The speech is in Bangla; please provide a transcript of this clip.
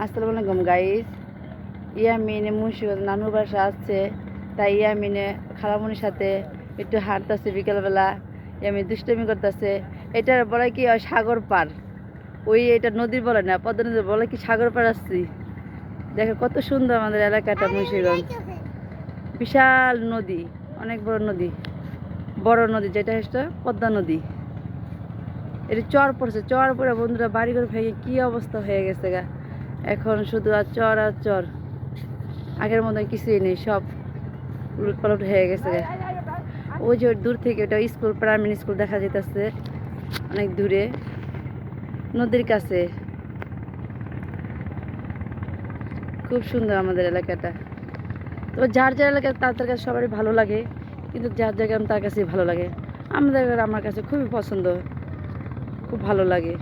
আসসালামু আলাইকুম গাইস। ইয়ামিনে মুন্সিগঞ্জ নানুর বাসা আসছে, তাই ইয়ামিনে খালামুনির সাথে একটু হাঁটতেছে বিকেলবেলা। ইয়ামিন দুষ্টমি করতেছে। এটার বলে কি সাগর পার, এটা নদীর বলে না, পদ্মা নদীর বলে কি সাগর পার আসছি। দেখো কত সুন্দর আমাদের এলাকাটা মুন্সিগঞ্জ। বিশাল নদী, অনেক বড় নদী, বড় নদী যেটা হচ্ছে পদ্মা নদী। এটা চর পড়ছে, চর পড়ে বন্ধুরা বাড়িঘর ভেঙে কি অবস্থা হয়ে গেছে গা। এখন শুধু আর চর আর চর, আগের মতো কিছুই নেই, সব উলটপালট হয়ে গেছে গা। ওই যে দূর থেকে ওটা স্কুল, প্রাইমারি স্কুল দেখা যেতেছে অনেক দূরে নদীর কাছে। খুব সুন্দর আমাদের এলাকাটা। তো যার যার এলাকা তার কাছে সবারই ভালো লাগে, কিন্তু যার জায়গায় তার কাছেই ভালো লাগে। আমাদের আমার কাছে খুবই পছন্দ, খুব ভালো লাগে।